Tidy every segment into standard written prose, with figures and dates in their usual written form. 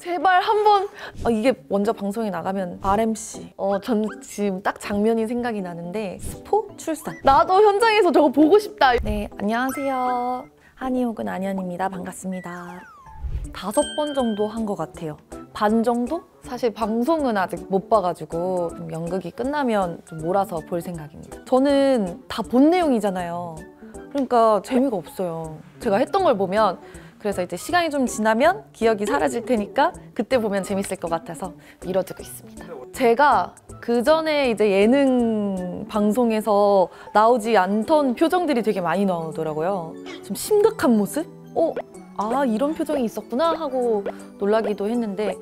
제발 한번 이게 먼저 방송에 나가면 RMC 전 지금 딱 장면이 생각이 나는데 스포 출산 나도 현장에서 저거 보고 싶다. 네, 안녕하세요. 한이옥은 안현입니다. 반갑습니다. 5번 정도 한 것 같아요. 반 정도? 사실 방송은 아직 못 봐가지고 좀 연극이 끝나면 좀 몰아서 볼 생각입니다. 저는 다 본 내용이잖아요. 그러니까 재미가 없어요. 제가 했던 걸 보면. 그래서 이제 시간이 좀 지나면 기억이 사라질 테니까 그때 보면 재밌을 것 같아서 미뤄두고 있습니다. 제가 그 전에 이제 예능 방송에서 나오지 않던 표정들이 되게 많이 나오더라고요. 좀 심각한 모습? 이런 표정이 있었구나 하고 놀라기도 했는데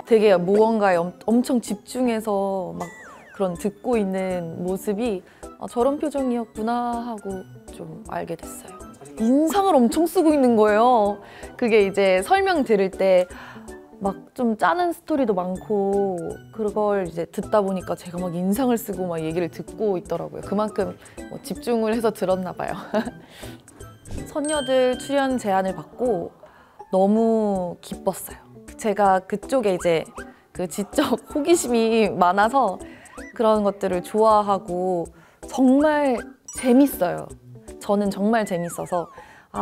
되게 무언가에 엄청 집중해서 막 그런 듣고 있는 모습이 저런 표정이었구나 하고 좀 알게 됐어요. 인상을 엄청 쓰고 있는 거예요. 그게 이제 설명 들을 때 막 좀 짜는 스토리도 많고 그걸 이제 듣다 보니까 제가 막 인상을 쓰고 막 얘기를 듣고 있더라고요. 그만큼 집중을 해서 들었나 봐요. 선녀들 출연 제안을 받고 너무 기뻤어요. 제가 그쪽에 이제 그 지적 호기심이 많아서 그런 것들을 좋아하고 정말 재밌어요. 저는 정말 재밌어서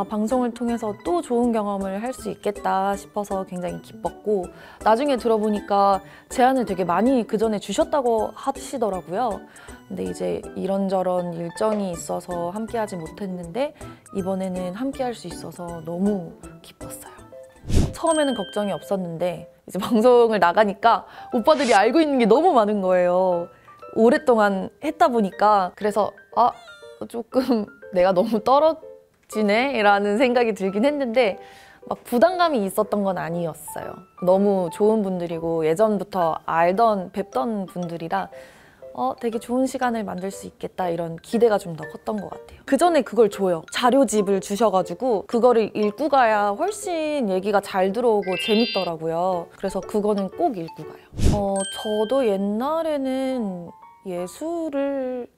방송을 통해서 또 좋은 경험을 할 수 있겠다 싶어서 굉장히 기뻤고 나중에 들어보니까 제안을 되게 많이 그전에 주셨다고 하시더라고요. 근데 이제 이런저런 일정이 있어서 함께하지 못했는데 이번에는 함께할 수 있어서 너무 기뻤어요. 처음에는 걱정이 없었는데 이제 방송을 나가니까 오빠들이 알고 있는 게 너무 많은 거예요. 오랫동안 했다 보니까 그래서 조금 내가 너무 떨어지네? 라는 생각이 들긴 했는데 막 부담감이 있었던 건 아니었어요. 너무 좋은 분들이고 예전부터 뵙던 분들이라 되게 좋은 시간을 만들 수 있겠다 이런 기대가 좀 더 컸던 것 같아요. 그 전에 그걸 줘요. 자료집을 주셔가지고 그거를 읽고 가야 훨씬 얘기가 잘 들어오고 재밌더라고요. 그래서 그거는 꼭 읽고 가요. 저도 옛날에는 예술을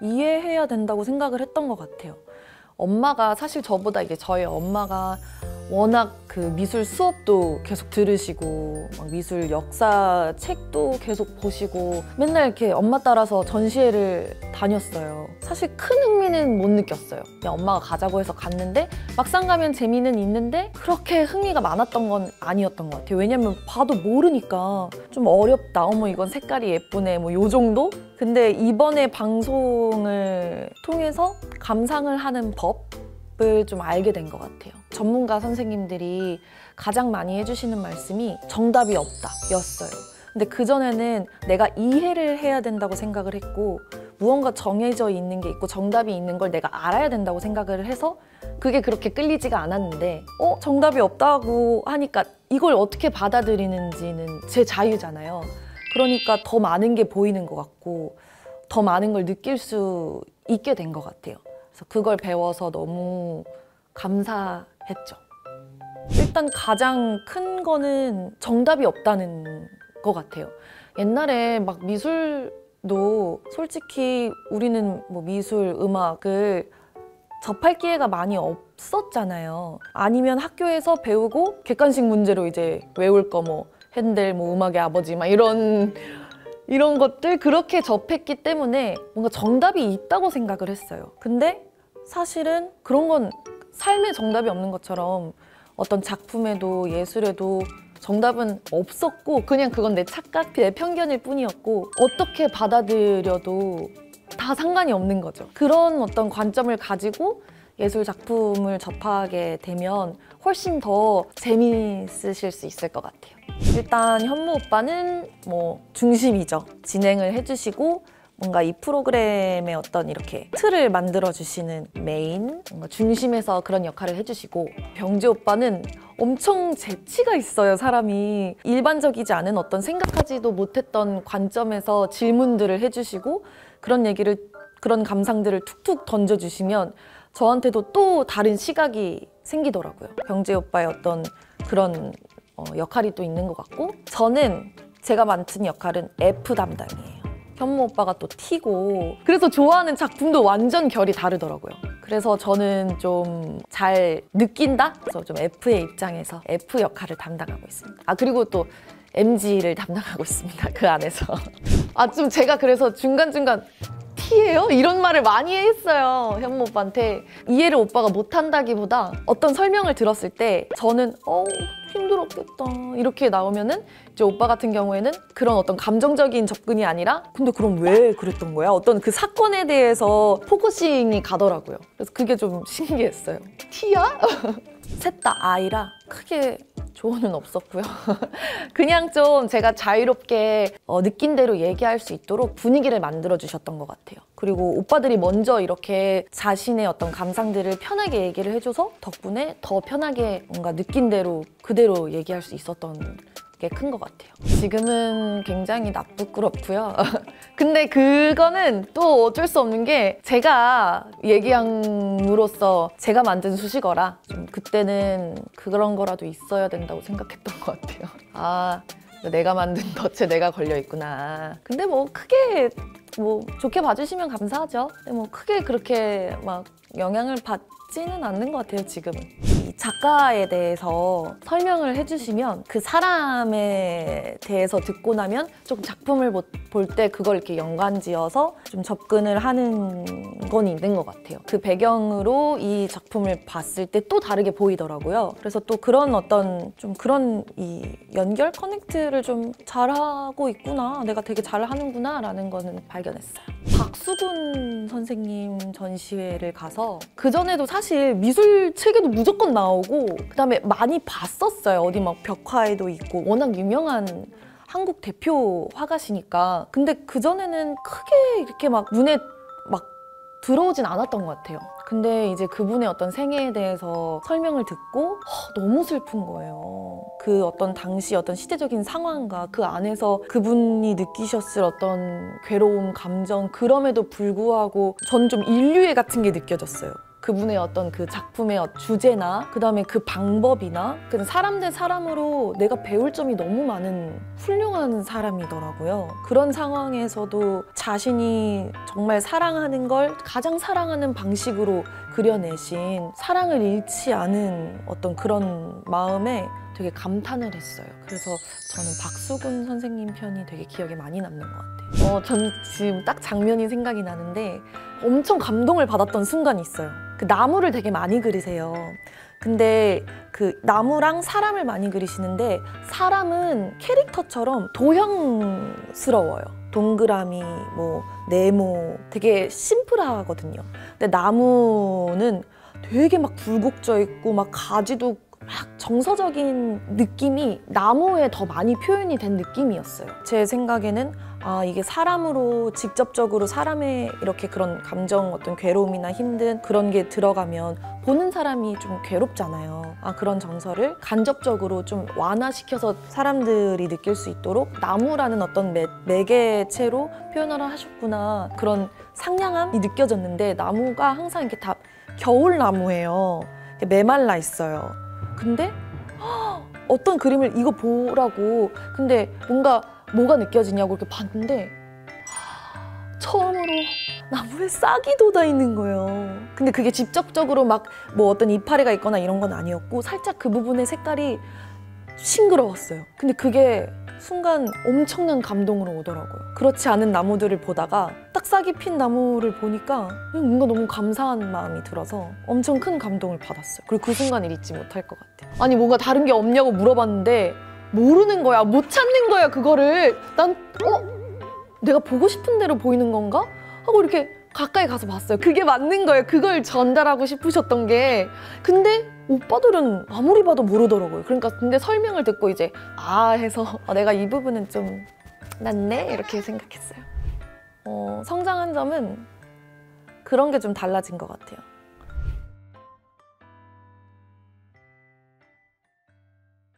이해해야 된다고 생각을 했던 것 같아요. 엄마가 사실 저보다 이제 저희 엄마가 워낙 그 미술 수업도 계속 들으시고 막 미술 역사 책도 계속 보시고 맨날 이렇게 엄마 따라서 전시회를 다녔어요. 사실 큰 흥미는 못 느꼈어요. 그냥 엄마가 가자고 해서 갔는데 막상 가면 재미는 있는데 그렇게 흥미가 많았던 건 아니었던 것 같아요. 왜냐면 봐도 모르니까 좀 어렵다. 어머 이건 색깔이 예쁘네. 뭐 요 정도? 근데 이번에 방송을 통해서 감상을 하는 법을 좀 알게 된 것 같아요. 전문가 선생님들이 가장 많이 해주시는 말씀이 정답이 없다 였어요. 근데 그전에는 내가 이해를 해야 된다고 생각을 했고 무언가 정해져 있는 게 있고 정답이 있는 걸 내가 알아야 된다고 생각을 해서 그게 그렇게 끌리지가 않았는데 정답이 없다고 하니까 이걸 어떻게 받아들이는지는 제 자유잖아요. 그러니까 더 많은 게 보이는 것 같고 더 많은 걸 느낄 수 있게 된 것 같아요. 그래서 그걸 배워서 너무 감사했죠. 일단 가장 큰 거는 정답이 없다는 것 같아요. 옛날에 막 미술도 솔직히 우리는 뭐 미술, 음악을 접할 기회가 많이 없었잖아요. 아니면 학교에서 배우고 객관식 문제로 이제 외울 거 뭐 핸델, 뭐 음악의 아버지 막 이런 것들 그렇게 접했기 때문에 뭔가 정답이 있다고 생각을 했어요. 근데 사실은 그런 건 삶에 정답이 없는 것처럼 어떤 작품에도 예술에도 정답은 없었고 그냥 그건 내 착각, 내 편견일 뿐이었고 어떻게 받아들여도 다 상관이 없는 거죠. 그런 어떤 관점을 가지고 예술 작품을 접하게 되면 훨씬 더 재미있으실 수 있을 것 같아요. 일단 현무 오빠는 뭐 중심이죠. 진행을 해주시고 뭔가 이 프로그램의 어떤 이렇게 틀을 만들어주시는 메인, 뭔가 중심에서 그런 역할을 해주시고 병재 오빠는 엄청 재치가 있어요, 사람이. 일반적이지 않은 어떤 생각하지도 못했던 관점에서 질문들을 해주시고 그런 감상들을 툭툭 던져주시면 저한테도 또 다른 시각이 생기더라고요. 병재 오빠의 어떤 그런 역할이 또 있는 것 같고 저는 제가 맡은 역할은 F 담당이에요. 현무 오빠가 또 T고 그래서 좋아하는 작품도 완전 결이 다르더라고요. 그래서 저는 좀 잘 느낀다? 그래서 좀 F의 입장에서 F 역할을 담당하고 있습니다. 아, 그리고 또 MG를 담당하고 있습니다. 그 안에서. 아, 좀 제가 그래서 중간중간 T예요? 이런 말을 많이 했어요. 현모 오빠한테. 이해를 오빠가 못한다기보다 어떤 설명을 들었을 때 저는 힘들었겠다 이렇게 나오면은 이제 오빠 같은 경우에는 그런 어떤 감정적인 접근이 아니라 근데 그럼 왜 그랬던 거야? 어떤 그 사건에 대해서 포커싱이 가더라고요. 그래서 그게 좀 신기했어요. T야? 셋 다 I라 크게 조언은 없었고요. 그냥 좀 제가 자유롭게 느낀 대로 얘기할 수 있도록 분위기를 만들어 주셨던 것 같아요. 그리고 오빠들이 먼저 이렇게 자신의 어떤 감상들을 편하게 얘기를 해줘서 덕분에 더 편하게 뭔가 느낀 대로 그대로 얘기할 수 있었던 게 큰 것 같아요. 지금은 굉장히 나쁘끄럽고요. 근데 그거는 또 어쩔 수 없는 게 제가 얘기함으로써 제가 만든 수식어라 좀 그때는 그런 거라도 있어야 된다고 생각했던 것 같아요. 아, 내가 만든 덫에 내가 걸려 있구나. 근데 뭐 크게 뭐 좋게 봐주시면 감사하죠. 근데 뭐 크게 그렇게 막 영향을 받지는 않는 것 같아요, 지금은. 이 작가에 대해서 설명을 해주시면 그 사람에 대해서 듣고 나면 조금 작품을 볼 때 그걸 이렇게 연관지어서 좀 접근을 하는 건 있는 것 같아요. 그 배경으로 이 작품을 봤을 때 또 다르게 보이더라고요. 그래서 또 그런 어떤 좀 그런 이 연결 커넥트를 좀 잘하고 있구나, 내가 되게 잘하는구나 라는 거는 발견했어요. 박수근 선생님 전시회를 가서 그전에도 사실 미술 책에도 무조건 나오고 그다음에 많이 봤었어요. 어디 막 벽화에도 있고 워낙 유명한 한국 대표 화가시니까. 근데 그전에는 크게 이렇게 막 눈에 막 들어오진 않았던 것 같아요. 근데 이제 그분의 어떤 생애에 대해서 설명을 듣고 너무 슬픈 거예요. 그 어떤 당시 어떤 시대적인 상황과 그 안에서 그분이 느끼셨을 어떤 괴로움, 감정, 그럼에도 불구하고 저는 좀 인류애 같은 게 느껴졌어요. 그분의 어떤 그 작품의 주제나 그다음에 그 방법이나 그 사람 대 사람으로 내가 배울 점이 너무 많은 훌륭한 사람이더라고요. 그런 상황에서도 자신이 정말 사랑하는 걸 가장 사랑하는 방식으로 그려내신 사랑을 잃지 않은 어떤 그런 마음에 되게 감탄을 했어요. 그래서 저는 박수근 선생님 편이 되게 기억에 많이 남는 것 같아요. 저는 지금 딱 장면이 생각이 나는데 엄청 감동을 받았던 순간이 있어요. 그 나무를 되게 많이 그리세요. 근데 그 나무랑 사람을 많이 그리시는데 사람은 캐릭터처럼 도형스러워요. 동그라미, 뭐 네모 되게 심플하거든요. 근데 나무는 되게 막 굴곡져 있고 막 가지도 막 정서적인 느낌이 나무에 더 많이 표현이 된 느낌이었어요. 제 생각에는 이게 사람으로 직접적으로 사람의 이렇게 그런 감정, 어떤 괴로움이나 힘든 그런 게 들어가면 보는 사람이 좀 괴롭잖아요. 그런 정서를 간접적으로 좀 완화시켜서 사람들이 느낄 수 있도록 나무라는 어떤 매개체로 표현을 하셨구나. 그런 상냥함이 느껴졌는데 나무가 항상 이렇게 다 겨울나무예요. 메말라 있어요. 근데 어떤 그림을 이거 보라고 근데 뭐가 느껴지냐고 이렇게 봤는데 처음으로 나무에 싹이 돋아 있는 거예요. 근데 그게 직접적으로 막 뭐 어떤 이파리가 있거나 이런 건 아니었고 살짝 그 부분의 색깔이 싱그러웠어요. 근데 그게 순간 엄청난 감동으로 오더라고요. 그렇지 않은 나무들을 보다가 딱 싹이 핀 나무를 보니까 뭔가 너무 감사한 마음이 들어서 엄청 큰 감동을 받았어요. 그리고 그 순간을 잊지 못할 것 같아요. 아니 뭔가 다른 게 없냐고 물어봤는데 모르는 거야. 못 찾는 거야 그거를. 난 내가 보고 싶은 대로 보이는 건가? 하고 이렇게 가까이 가서 봤어요. 그게 맞는 거예요. 그걸 전달하고 싶으셨던 게. 근데 오빠들은 아무리 봐도 모르더라고요. 그러니까 근데 설명을 듣고 이제 해서 내가 이 부분은 좀 낫네 이렇게 생각했어요. 성장한 점은 그런 게 좀 달라진 것 같아요.